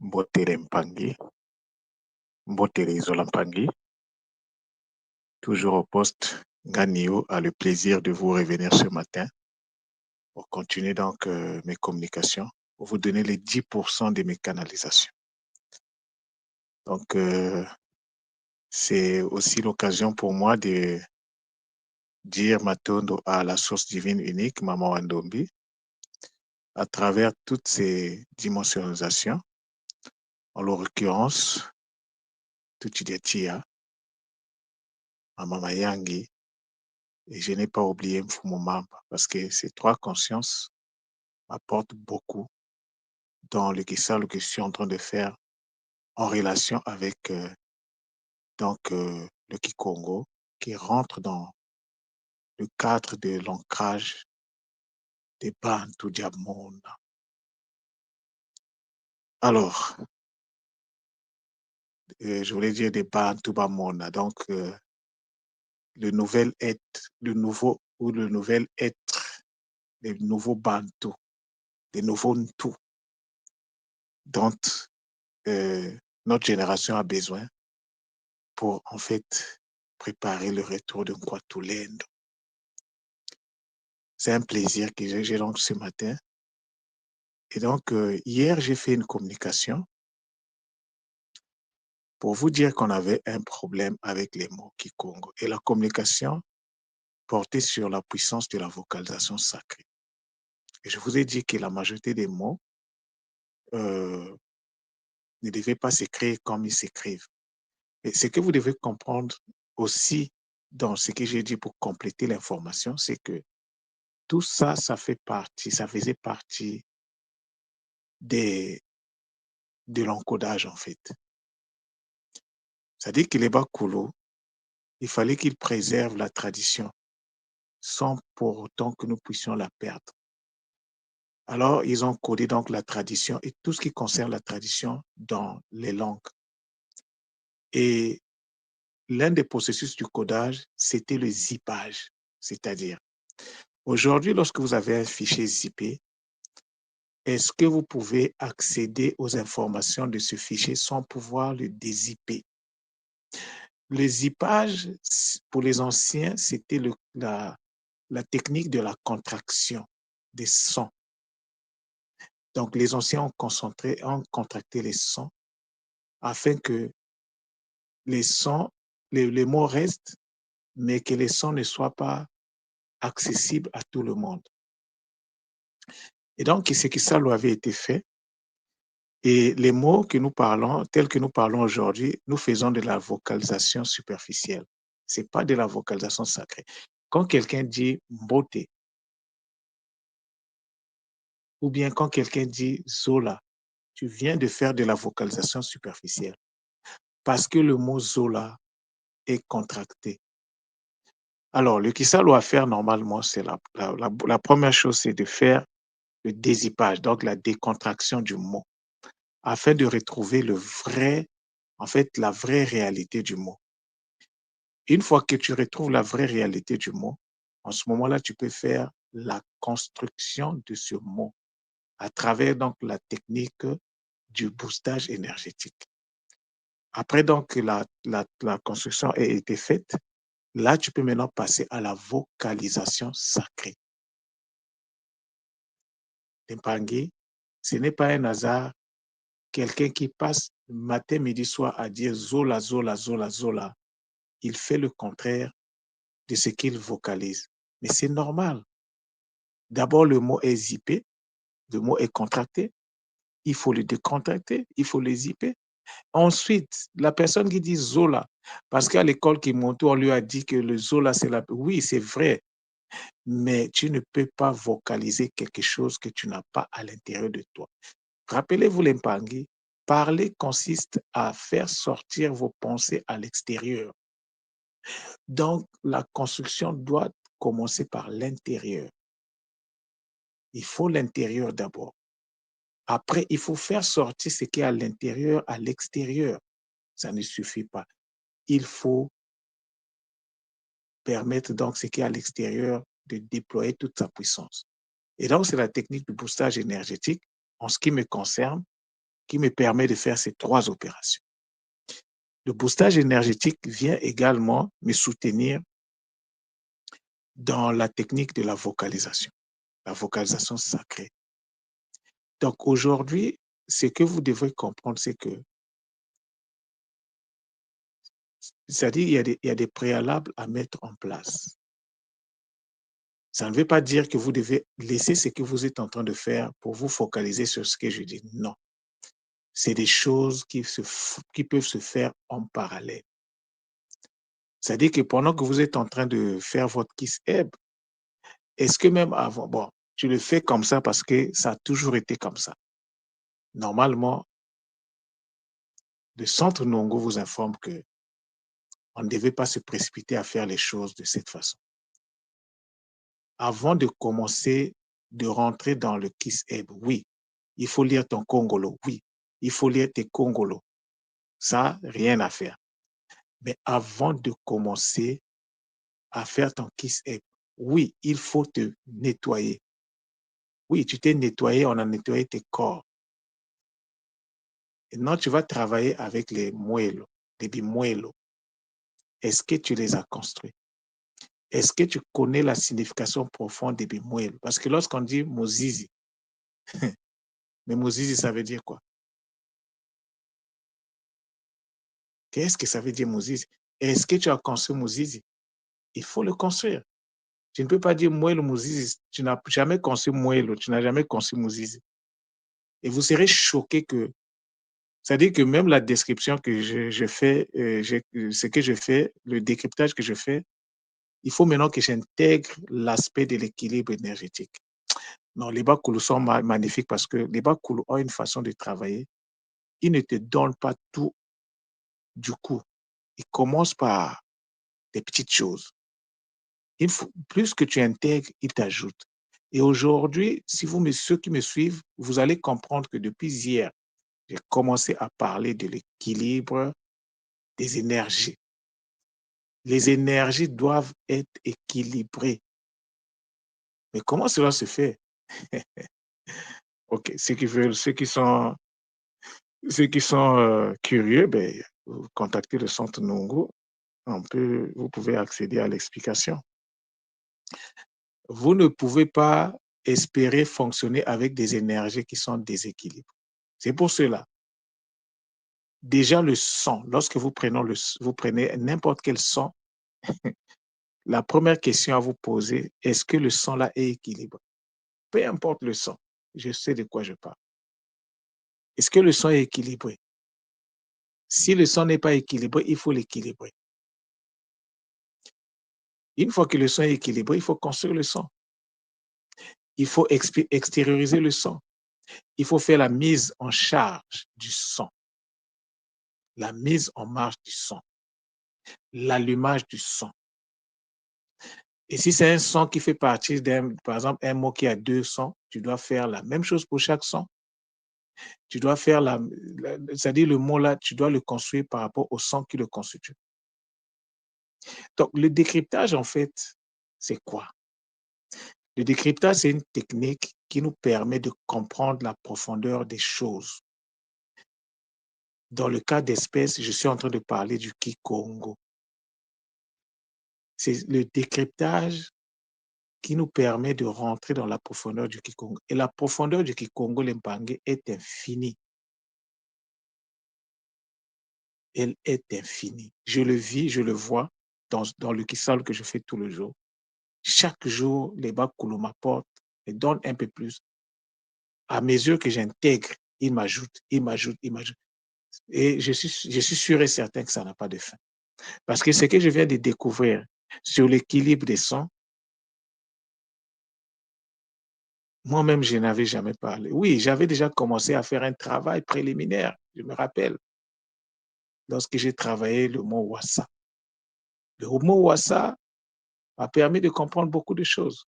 Mbotere Mpangi, Mbotere Isola Mpangi, toujours au poste. Ganio a le plaisir de vous revenir ce matin pour continuer donc mes communications, pour vous donner les 10% de mes canalisations. Donc, c'est aussi l'occasion pour moi de dire Matondo à la source divine unique, Maman Wandombi, à travers toutes ces dimensionisations, en l'occurrence, Tuchidetia, Maman Mayangi, et je n'ai pas oublié Mfumumamba, parce que ces trois consciences apportent beaucoup dans le Kissalo que je suis en train de faire en relation avec le Kikongo, qui rentre dans le cadre de l'ancrage des Bantu Diamona. Alors, je voulais dire des Bantu Bamona, donc le nouvel être, le nouveau ou le nouvel être, les nouveaux Bantu, les nouveaux Ntu, dont notre génération a besoin pour en fait préparer le retour de Nkwatulendo. C'est un plaisir que j'ai donc ce matin. Et donc, hier, j'ai fait une communication pour vous dire qu'on avait un problème avec les mots Kikongo. Et la communication portait sur la puissance de la vocalisation sacrée. Et je vous ai dit que la majorité des mots ne devaient pas s'écrire comme ils s'écrivent. Et ce que vous devez comprendre aussi dans ce que j'ai dit pour compléter l'information, c'est que tout ça, ça faisait partie de l'encodage, en fait. C'est-à-dire que les Bakolo, il fallait qu'ils préservent la tradition sans pour autant que nous puissions la perdre. Alors, ils ont codé donc la tradition et tout ce qui concerne la tradition dans les langues. Et l'un des processus du codage, c'était le zippage. C'est-à-dire, aujourd'hui, lorsque vous avez un fichier zippé, est-ce que vous pouvez accéder aux informations de ce fichier sans pouvoir le dézipper? Le zippage, pour les anciens, c'était la technique de la contraction des sons. Donc, les anciens ont contracté les sons afin que les sons, les mots restent, mais que les sons ne soient pas accessibles à tout le monde. Et donc, c'est que ça avait été fait. Et les mots que nous parlons, tels que nous parlons aujourd'hui, nous faisons de la vocalisation superficielle. Ce n'est pas de la vocalisation sacrée. Quand quelqu'un dit mbote, ou bien quand quelqu'un dit zola, tu viens de faire de la vocalisation superficielle. Parce que le mot zola est contracté. Alors, le Kissalo à faire normalement, c'est la première chose, c'est de faire le dézippage, donc la décontraction du mot, afin de retrouver la vraie réalité du mot. Une fois que tu retrouves la vraie réalité du mot, en ce moment-là, tu peux faire la construction de ce mot à travers donc la technique du boostage énergétique. Après donc la construction a été faite, là, tu peux maintenant passer à la vocalisation sacrée. Mpangi, ce n'est pas un hasard, quelqu'un qui passe matin, midi, soir à dire zola, zola, zola, zola, il fait le contraire de ce qu'il vocalise. Mais c'est normal. D'abord, le mot est zippé, le mot est contracté, il faut le décontracter, il faut le zipper. Ensuite, la personne qui dit zola, parce qu'à l'école qui monte, on lui a dit que le zola, c'est la... Oui, c'est vrai, mais tu ne peux pas vocaliser quelque chose que tu n'as pas à l'intérieur de toi. Rappelez-vous les Mpangi, parler consiste à faire sortir vos pensées à l'extérieur. Donc, la construction doit commencer par l'intérieur. Il faut l'intérieur d'abord. Après, il faut faire sortir ce qui est à l'intérieur à l'extérieur. Ça ne suffit pas. Il faut permettre donc ce qui est à l'extérieur de déployer toute sa puissance. Et donc, c'est la technique du boostage énergétique. En ce qui me concerne, qui me permet de faire ces 3 opérations. Le boostage énergétique vient également me soutenir dans la technique de la vocalisation sacrée. Donc aujourd'hui, ce que vous devrez comprendre, c'est que, c'est-à-dire il y a des préalables à mettre en place. Ça ne veut pas dire que vous devez laisser ce que vous êtes en train de faire pour vous focaliser sur ce que je dis. Non, c'est des choses qui peuvent se faire en parallèle. C'est-à-dire que pendant que vous êtes en train de faire votre Kiss Ebb, est-ce que même avant, bon, je le fais comme ça parce que ça a toujours été comme ça. Normalement, le centre Nongo vous informe que on ne devait pas se précipiter à faire les choses de cette façon. Avant de commencer, de rentrer dans le Kiss Ebb, oui, il faut lire ton Congolo, oui, il faut lire tes Congolo. Ça, rien à faire. Mais avant de commencer à faire ton Kiss Ebb, oui, il faut te nettoyer. Oui, tu t'es nettoyé, on a nettoyé tes corps. Maintenant, tu vas travailler avec les muelos, les bimuelos. Est-ce que tu les as construits? Est-ce que tu connais la signification profonde des bimuelos? Parce que lorsqu'on dit Mozizi, mais Mozizi, ça veut dire quoi? Qu'est-ce que ça veut dire Mozizi? Est-ce que tu as construit Mozizi? Il faut le construire. Tu ne peux pas dire Moelo Mozizi. Tu n'as jamais construit Moelo, tu n'as jamais construit Mozizi. Et vous serez choqué que, c'est-à-dire que même la description que je fais, ce que je fais, le décryptage que je fais, il faut maintenant que j'intègre l'aspect de l'équilibre énergétique. Non, les Bakoulou sont magnifiques parce que les Bakoulou ont une façon de travailler. Ils ne te donnent pas tout du coup. Ils commencent par des petites choses. Plus que tu intègres, ils t'ajoutent. Et aujourd'hui, si ceux qui me suivent, vous allez comprendre que depuis hier, j'ai commencé à parler de l'équilibre des énergies. Les énergies doivent être équilibrées. Mais comment cela se fait? OK, ceux qui sont curieux, ben, vous contactez le centre Nongo. Vous pouvez accéder à l'explication. Vous ne pouvez pas espérer fonctionner avec des énergies qui sont déséquilibrées. C'est pour cela. Déjà le son, lorsque vous prenez n'importe quel son, la première question à vous poser, est-ce que le son là est équilibré? Peu importe le son, je sais de quoi je parle. Est-ce que le son est équilibré? Si le son n'est pas équilibré, il faut l'équilibrer. Une fois que le son est équilibré, il faut construire le son. Il faut extérioriser le son. Il faut faire la mise en charge du son, la mise en marche du son, l'allumage du son. Et si c'est un son qui fait partie par exemple, un mot qui a 2 sons, tu dois faire la même chose pour chaque son. Tu dois faire c'est-à-dire le mot là, tu dois le construire par rapport au son qui le constitue. Donc, le décryptage, en fait, c'est quoi? Le décryptage, c'est une technique qui nous permet de comprendre la profondeur des choses. Dans le cas d'espèce, je suis en train de parler du Kikongo. C'est le décryptage qui nous permet de rentrer dans la profondeur du Kikongo. Et la profondeur du Kikongo Lempangue est infinie. Elle est infinie. Je le vis, je le vois dans le Kisal que je fais tous les jours. Chaque jour, les Bakoulou m'apportent et donnent un peu plus. À mesure que j'intègre, ils m'ajoutent, ils m'ajoutent, ils m'ajoutent. Et je suis sûr et certain que ça n'a pas de fin. Parce que ce que je viens de découvrir sur l'équilibre des sons, moi-même, je n'avais jamais parlé. Oui, j'avais déjà commencé à faire un travail préliminaire, je me rappelle, lorsque j'ai travaillé le mot Wassa. Le mot Wassa m'a permis de comprendre beaucoup de choses.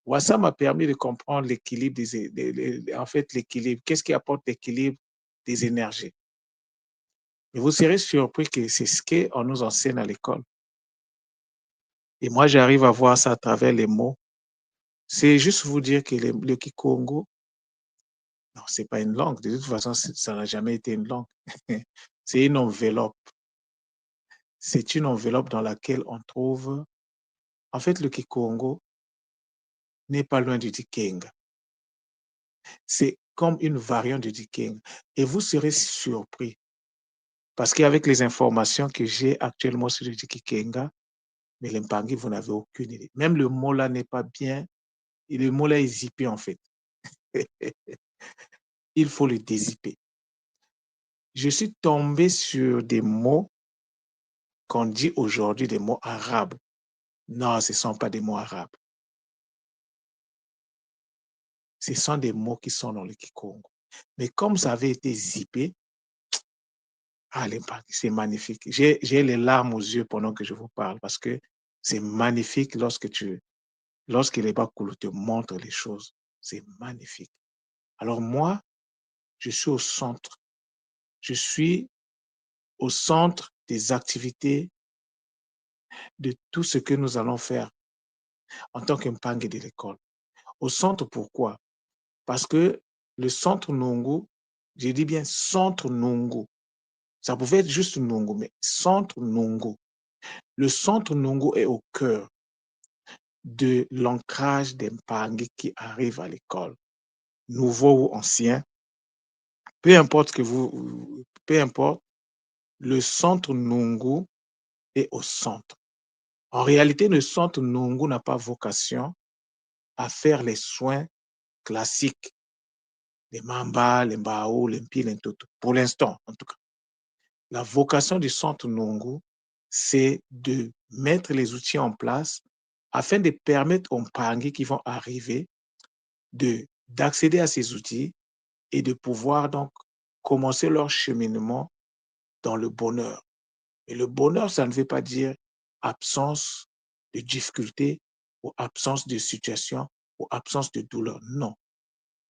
Wassa m'a permis de comprendre l'équilibre en fait, l'équilibre. Qu'est-ce qui apporte l'équilibre des énergies? Et vous serez surpris que c'est ce qu'on nous enseigne à l'école. Et moi, j'arrive à voir ça à travers les mots. C'est juste vous dire que le Kikongo, Non, ce n'est pas une langue. De toute façon, ça n'a jamais été une langue. C'est une enveloppe. C'est une enveloppe dans laquelle on trouve... En fait, le Kikongo n'est pas loin du Dikenga. C'est comme une variante du Dikenga. Et vous serez surpris. Parce qu'avec les informations que j'ai actuellement sur le Dikenga, mais l'Impangi, vous n'avez aucune idée. Même le mot là n'est pas bien. Et le mot là est zippé en fait. Il faut le dézipper. Je suis tombé sur des mots qu'on dit aujourd'hui, des mots arabes. Non, ce ne sont pas des mots arabes. Ce sont des mots qui sont dans le Kikongo. Mais comme ça avait été zippé, c'est magnifique. J'ai les larmes aux yeux pendant que je vous parle parce que c'est magnifique lorsque les Bakulu te montrent les choses. C'est magnifique. Alors moi, je suis au centre. Je suis au centre des activités de tout ce que nous allons faire en tant qu'Impangue de l'école. Au centre, pourquoi? Parce que le centre Nongo, je dis bien centre Nongo, ça pouvait être juste Nongo, mais centre Nongo. Le centre Nongo est au cœur de l'ancrage d'Impangue qui arrive à l'école, nouveau ou ancien, peu importe le centre Nongo est au centre. En réalité, le centre Nongo n'a pas vocation à faire les soins classiques, les Mamba, les Mbao, les Mpi, les Ntoto, pour l'instant en tout cas. La vocation du centre Nongo, c'est de mettre les outils en place afin de permettre aux Mpangi qui vont arriver d'accéder à ces outils et de pouvoir donc commencer leur cheminement dans le bonheur. Et le bonheur, ça ne veut pas dire absence de difficulté ou absence de situation ou absence de douleur. Non.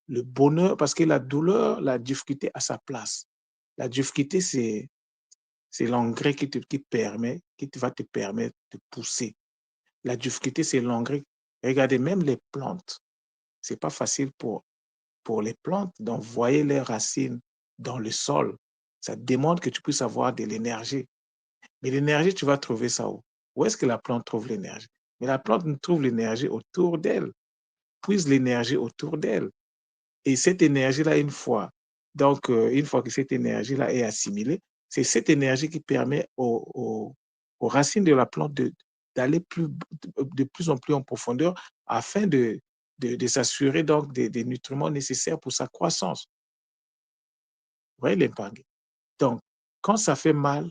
Le bonheur, parce que la douleur, la difficulté a sa place. La difficulté, c'est l'engrais qui va te permettre de pousser. La difficulté, c'est l'engrais. Regardez, même les plantes, c'est pas facile pour les plantes d'envoyer leurs racines dans le sol. Ça demande que tu puisses avoir de l'énergie. Mais l'énergie, tu vas trouver ça où? Où est-ce que la plante trouve l'énergie? Mais la plante trouve l'énergie autour d'elle, puise l'énergie autour d'elle. Et cette énergie-là, une fois que cette énergie-là est assimilée, c'est cette énergie qui permet aux racines de la plante d'aller de plus en plus en profondeur afin de s'assurer donc des nutriments nécessaires pour sa croissance. Vous voyez l'impact? Donc, quand ça fait mal,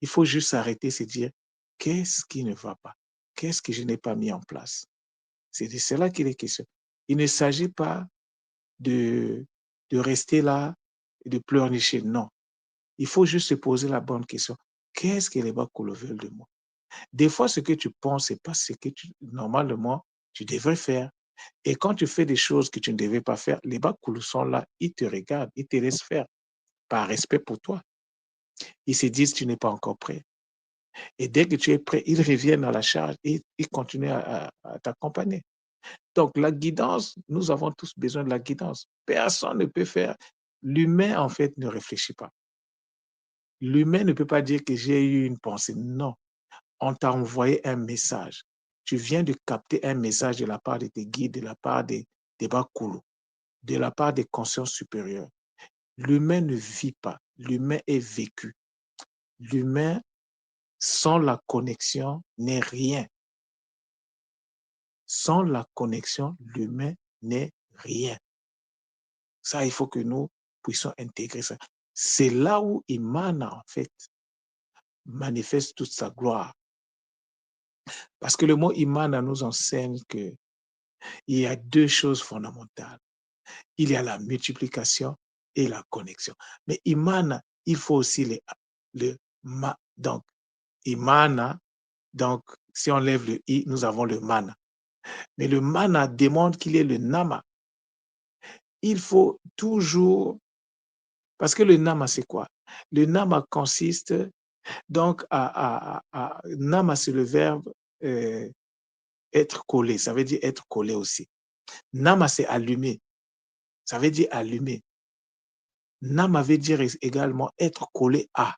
il faut juste s'arrêter et se dire, qu'est-ce qui ne va pas? Qu'est-ce que je n'ai pas mis en place? C'est de cela qu'il est question. Il ne s'agit pas de rester là et de pleurnicher. Non. Il faut juste se poser la bonne question. Qu'est-ce que les Bakolo veulent de moi? Des fois, ce que tu penses, c'est pas ce que normalement, tu devrais faire. Et quand tu fais des choses que tu ne devais pas faire, les Bakolo sont là, ils te regardent, ils te laissent faire, par respect pour toi. Ils se disent, tu n'es pas encore prêt. Et dès que tu es prêt, ils reviennent à la charge et ils continuent à t'accompagner. Donc, la guidance, nous avons tous besoin de la guidance. Personne ne peut faire. L'humain, en fait, ne réfléchit pas. L'humain ne peut pas dire que j'ai eu une pensée. Non. On t'a envoyé un message. Tu viens de capter un message de la part de tes guides, de la part des Bakulu, de la part des consciences supérieures. L'humain ne vit pas. L'humain est vécu. L'humain, sans la connexion, n'est rien. Sans la connexion, l'humain n'est rien. Ça, il faut que nous puissions intégrer ça. C'est là où Imana, en fait, manifeste toute sa gloire. Parce que le mot Imana nous enseigne qu'il y a deux choses fondamentales. Il y a la multiplication et la connexion. Mais Imana, il faut aussi donc, Imana, donc, si on lève le I, nous avons le mana. Mais le mana demande qu'il y ait le nama. Il faut toujours, parce que le nama, c'est quoi? Le nama consiste donc nama, c'est le verbe être collé, ça veut dire être collé aussi. Nama, c'est allumer, Ça veut dire allumer. Nama veut dire également être collé à.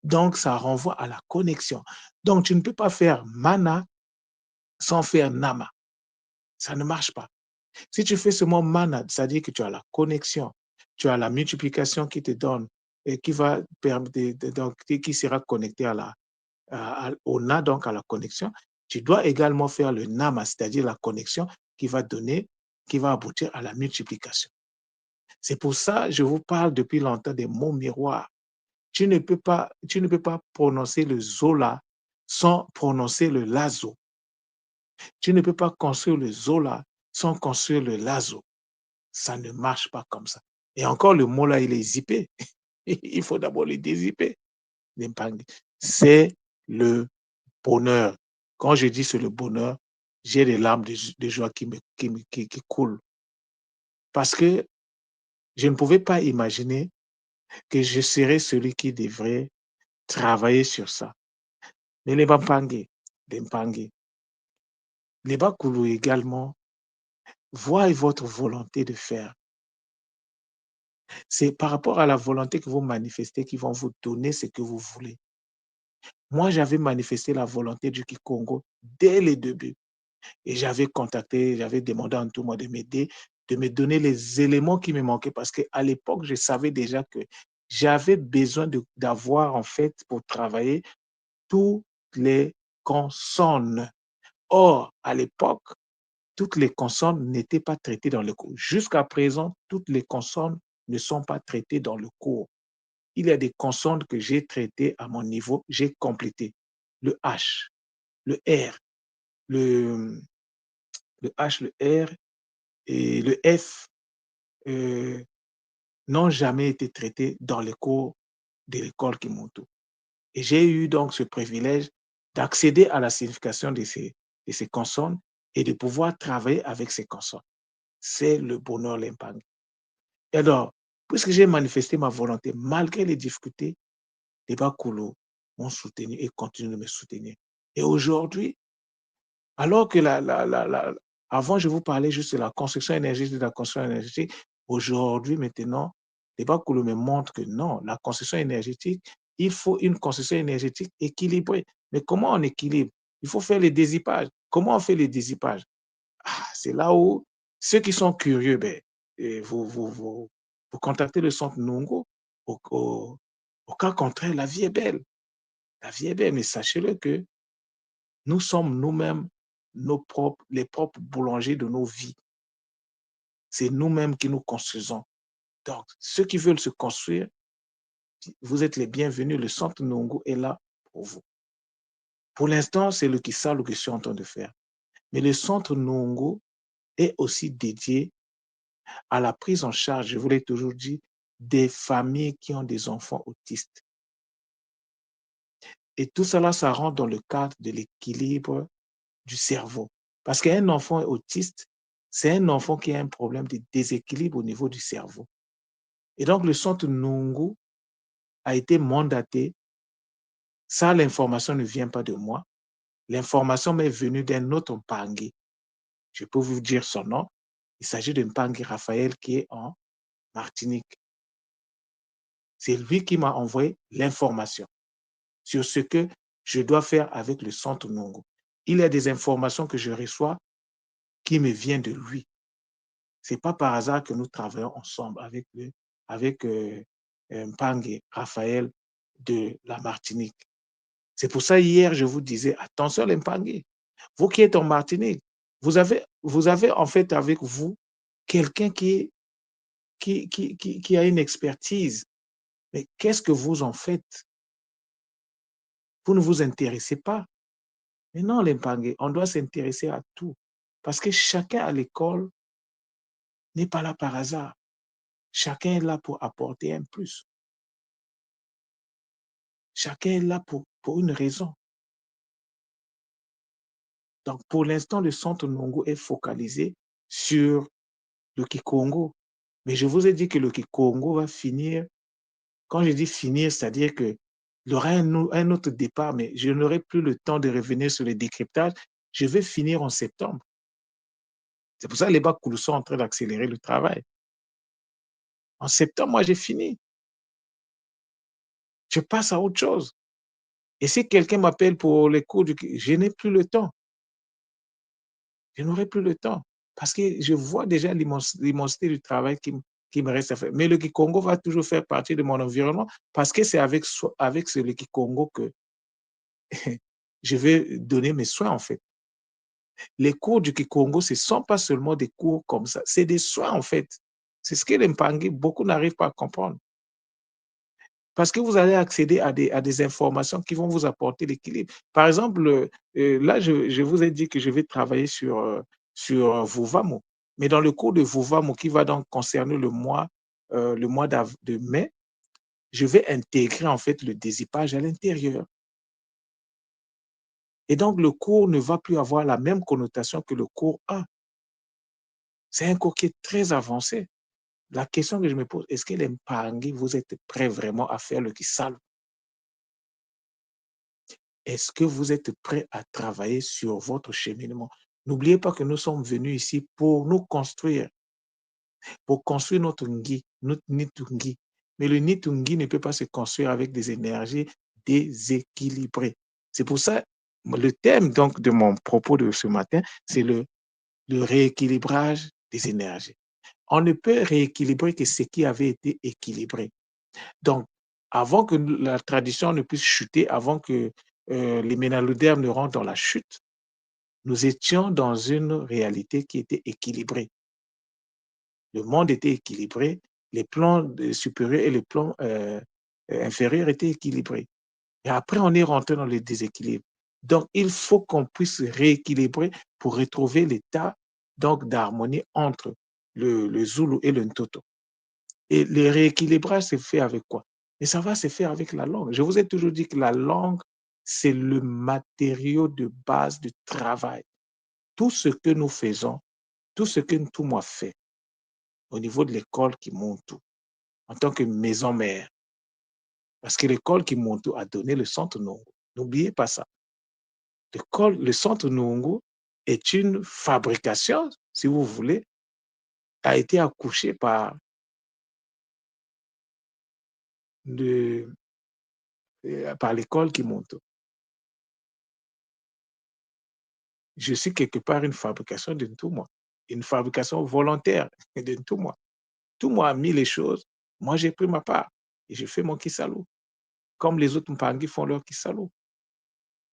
Donc, ça renvoie à la connexion. Donc, tu ne peux pas faire mana sans faire nama. Ça ne marche pas. Si tu fais seulement mana, c'est-à-dire que tu as la connexion, tu as la multiplication qui te donne et qui va permettre, donc, qui sera connecté à au na, donc à la connexion. Tu dois également faire le nama, c'est-à-dire la connexion qui va donner, qui va aboutir à la multiplication. C'est pour ça que je vous parle depuis longtemps des mots miroirs. Tu ne peux pas prononcer le zola sans prononcer le lazo. Tu ne peux pas construire le zola sans construire le lazo. Ça ne marche pas comme ça. Et encore, le mot là, il est zippé. Il faut d'abord le dézipper. C'est le bonheur. Quand je dis c'est le bonheur, j'ai des larmes de joie qui coulent. Parce que je ne pouvais pas imaginer que je serais celui qui devrait travailler sur ça. Mais les Mpangue, les Bakulu également, voient votre volonté de faire. C'est par rapport à la volonté que vous manifestez qu'ils vont vous donner ce que vous voulez. Moi, j'avais manifesté la volonté du Kikongo dès le début. Et j'avais contacté, j'avais demandé en tout moi de m'aider, de me donner les éléments qui me manquaient parce qu'à l'époque, je savais déjà que j'avais besoin d'avoir, en fait, pour travailler, toutes les consonnes. Or, à l'époque, toutes les consonnes n'étaient pas traitées dans le cours. Jusqu'à présent, toutes les consonnes ne sont pas traitées dans le cours. Il y a des consonnes que j'ai traitées à mon niveau, j'ai complété. Le H, le R, le, le H, le R et le F euh, n'ont jamais été traités dans les cours de l'école Kimoto. Et j'ai eu donc ce privilège d'accéder à la signification de ces consonnes et de pouvoir travailler avec ces consonnes. C'est le bonheur l'impact. Et alors, puisque j'ai manifesté ma volonté, malgré les difficultés, les Bakulu m'ont soutenu et continuent de me soutenir. Et aujourd'hui, alors que avant, je vous parlais juste de la construction énergétique, de la construction énergétique. Aujourd'hui, maintenant, les Bakulu me montrent que non, la construction énergétique, il faut une construction énergétique équilibrée. Mais comment on équilibre? Il faut faire les dézipages. Comment on fait les dézipages? Ah, c'est là où ceux qui sont curieux, ben, vous contactez le centre Nungo. Au cas contraire, la vie est belle. La vie est belle, mais sachez-le que nous sommes nous-mêmes les propres boulangers de nos vies. C'est nous-mêmes qui nous construisons. Donc, ceux qui veulent se construire, vous êtes les bienvenus. Le centre Nungo est là pour vous. Pour l'instant, c'est le Kisalo que je suis en train de faire. Mais le centre Nungo est aussi dédié à la prise en charge, je vous l'ai toujours dit, des familles qui ont des enfants autistes. Et tout cela, ça rentre dans le cadre de l'équilibre du cerveau. Parce qu'un enfant autiste, c'est un enfant qui a un problème de déséquilibre au niveau du cerveau. Et donc, le centre Nungu a été mandaté. Ça, l'information ne vient pas de moi. L'information m'est venue d'un autre Mpangue. Je peux vous dire son nom. Il s'agit de Mpangue Raphaël qui est en Martinique. C'est lui qui m'a envoyé l'information sur ce que je dois faire avec le centre Nungu. Il y a des informations que je reçois qui me viennent de lui. Ce n'est pas par hasard que nous travaillons ensemble avec Mpangue Raphaël de la Martinique. C'est pour ça, hier, je vous disais, attention les Mpangue, vous qui êtes en Martinique, vous avez en fait avec vous quelqu'un qui a une expertise. Mais qu'est-ce que vous en faites? Vous ne vous intéressez pas. Mais non, les Mpangue, on doit s'intéresser à tout. Parce que chacun à l'école n'est pas là par hasard. Chacun est là pour apporter un plus. Chacun est là pour une raison. Donc, pour l'instant, le centre Nungu est focalisé sur le Kikongo. Mais je vous ai dit que le Kikongo va finir. Quand je dis finir, c'est-à-dire qu'il y aura un autre départ, mais je n'aurai plus le temps de revenir sur le décryptage. Je vais finir en septembre. C'est pour ça que les Bakoulous sont en train d'accélérer le travail. En septembre, moi, j'ai fini. Je passe à autre chose. Et si quelqu'un m'appelle pour les cours je n'ai plus le temps. Je n'aurai plus le temps parce que je vois déjà l'immensité du travail qui me reste à faire. Mais le Kikongo va toujours faire partie de mon environnement parce que c'est avec ce le Kikongo que je vais donner mes soins, en fait. Les cours du Kikongo, ce ne sont pas seulement des cours comme ça, c'est des soins, en fait. C'est ce que les Mpangi, beaucoup n'arrivent pas à comprendre. Parce que vous allez accéder à des informations qui vont vous apporter l'équilibre. Par exemple, là, je vous ai dit que je vais travailler sur Vuvamo. Mais dans le cours de Vuvamo qui va donc concerner le mois de mai, je vais intégrer en fait le désipage à l'intérieur. Et donc, le cours ne va plus avoir la même connotation que le cours 1. C'est un cours qui est très avancé. La question que je me pose, est-ce que les Mpangi, vous êtes prêts vraiment à faire le Kisalo? Est-ce que vous êtes prêts à travailler sur votre cheminement? N'oubliez pas que nous sommes venus ici pour construire notre Ngi, notre Nitungi. Mais le Nitungi ne peut pas se construire avec des énergies déséquilibrées. C'est pour ça, le thème donc de mon propos de ce matin, c'est le rééquilibrage des énergies. On ne peut rééquilibrer que ce qui avait été équilibré. Donc, avant que la tradition ne puisse chuter, avant que les ménalodermes ne rentrent dans la chute, nous étions dans une réalité qui était équilibrée. Le monde était équilibré, les plans supérieurs et les plans inférieurs étaient équilibrés. Et après, on est rentré dans le déséquilibre. Donc, il faut qu'on puisse rééquilibrer pour retrouver l'état donc d'harmonie entre le Zulu et le Ntoto. Et le rééquilibrage se fait avec quoi? Et ça va se faire avec la langue. Je vous ai toujours dit que la langue, c'est le matériau de base du travail. Tout ce que nous faisons, tout ce que Ntumwa fait au niveau de l'école Kimuntu, en tant que maison mère, parce que l'école Kimuntu a donné le centre Nungu. N'oubliez pas ça. Le centre Nungu est une fabrication, si vous voulez, a été accouchée de, par l'école Kimuntu. Je suis quelque part une fabrication de Ntumwa, une fabrication volontaire de Ntumwa. Ntumwa a mis les choses, moi j'ai pris ma part et je fais mon Kisalo, comme les autres Mpangi font leur Kisalo.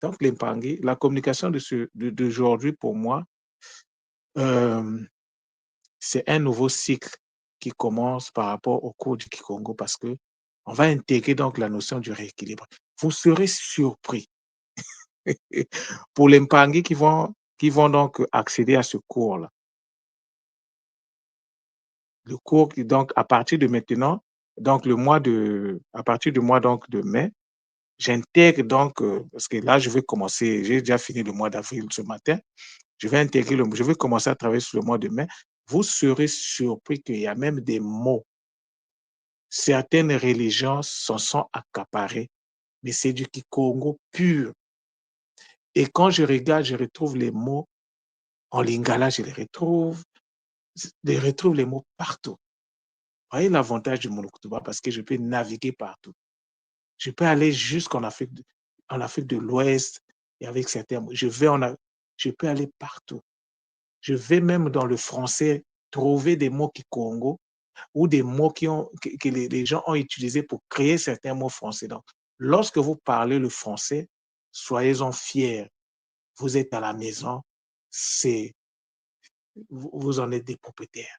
Donc les Mpangi, la communication d'aujourd'hui pour moi, euh, c'est un nouveau cycle qui commence par rapport au cours du Kikongo parce que on va intégrer donc la notion du rééquilibre. Vous serez surpris pour les Mpangi qui vont donc accéder à ce cours-là. Le cours qui donc à partir de maintenant, donc à partir du mois donc de mai, j'intègre donc parce que là je vais commencer, j'ai déjà fini le mois d'avril ce matin, je vais commencer à travailler sur le mois de mai. Vous serez surpris qu'il y a même des mots. Certaines religions s'en sont accaparées, mais c'est du Kikongo pur. Et quand je regarde, je retrouve les mots en lingala, je retrouve les mots partout. Vous voyez l'avantage du Monokutuba parce que je peux naviguer partout. Je peux aller jusqu'en en Afrique de l'Ouest et avec certains mots. Je peux aller partout. Je vais même dans le français trouver des mots Kikongo ou des mots que les gens ont utilisés pour créer certains mots français. Donc, lorsque vous parlez le français, soyez-en fiers. Vous êtes à la maison, vous en êtes des propriétaires.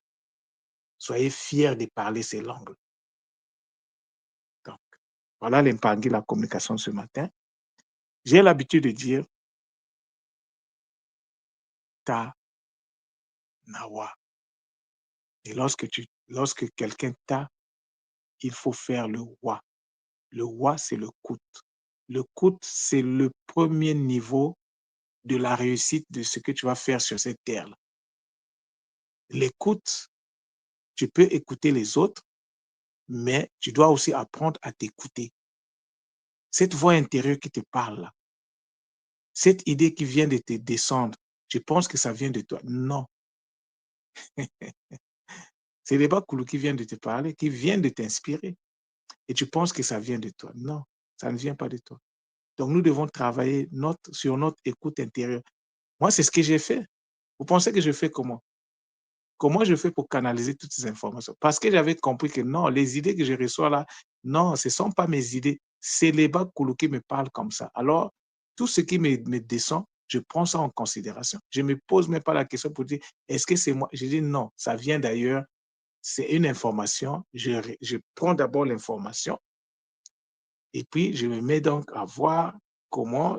Soyez fiers de parler ces langues. Donc, voilà l'impact de la communication ce matin. J'ai l'habitude de dire ta nawa. Et lorsque quelqu'un t'a, il faut faire le wa. Le wa, c'est le coût. Le coût, c'est le premier niveau de la réussite de ce que tu vas faire sur cette terre-là. L'écoute, tu peux écouter les autres, mais tu dois aussi apprendre à t'écouter. Cette voix intérieure qui te parle là, cette idée qui vient de te descendre, tu penses que ça vient de toi. Non. C'est Leba Koulou qui vient de te parler, qui vient de t'inspirer et tu penses que ça vient de toi. Non, ça ne vient pas de toi. Donc nous devons travailler sur notre écoute intérieure. Moi, c'est ce que j'ai fait. Vous pensez que je fais comment? Comment je fais pour canaliser toutes ces informations? Parce que j'avais compris que non, les idées que je reçois là, non, ce ne sont pas mes idées. C'est les Koulou qui me parlent comme ça. Alors, tout ce qui me descend, je prends ça en considération. Je ne me pose même pas la question pour dire, est-ce que c'est moi? Je dis non, ça vient d'ailleurs, c'est une information. Je prends d'abord l'information et puis je me mets donc à voir comment,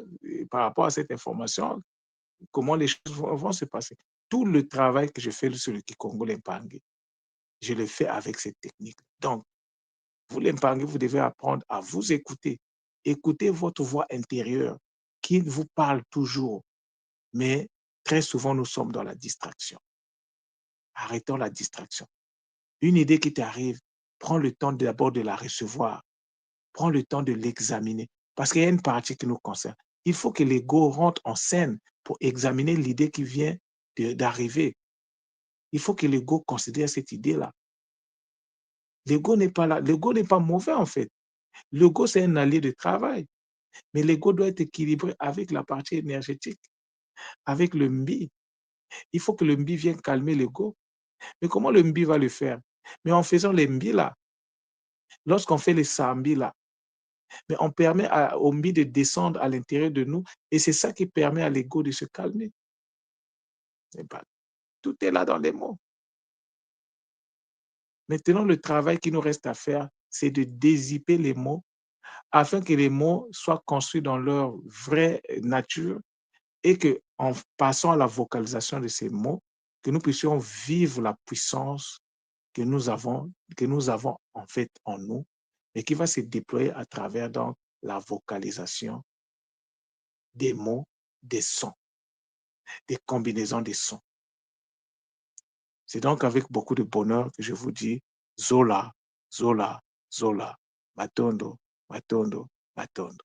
par rapport à cette information, comment les choses vont se passer. Tout le travail que je fais sur le Kikongo Lempangue, je le fais avec cette technique. Donc, vous, Lempangue, vous devez apprendre à vous écouter. Écoutez votre voix intérieure qui vous parle toujours, mais très souvent, nous sommes dans la distraction. Arrêtons la distraction. Une idée qui t'arrive, prends le temps d'abord de la recevoir, prends le temps de l'examiner, parce qu'il y a une partie qui nous concerne. Il faut que l'ego rentre en scène pour examiner l'idée qui vient d'arriver. Il faut que l'ego considère cette idée-là. L'ego n'est pas là. L'ego n'est pas mauvais, en fait. L'ego, c'est un allié de travail. Mais l'ego doit être équilibré avec la partie énergétique, avec le mbi. Il faut que le mbi vienne calmer l'ego. Mais comment le mbi va le faire? Mais en faisant les mbi là, lorsqu'on fait les sambi là, mais on permet au mbi de descendre à l'intérieur de nous et c'est ça qui permet à l'ego de se calmer. Eh ben, tout est là dans les mots. Maintenant, le travail qui nous reste à faire, c'est de dézipper les mots afin que les mots soient construits dans leur vraie nature et qu'en passant à la vocalisation de ces mots, que nous puissions vivre la puissance que nous avons en fait en nous et qui va se déployer à travers donc la vocalisation des mots, des sons, des combinaisons des sons. C'est donc avec beaucoup de bonheur que je vous dis Zola, Zola, Zola, Matondo, Matondo, Matondo.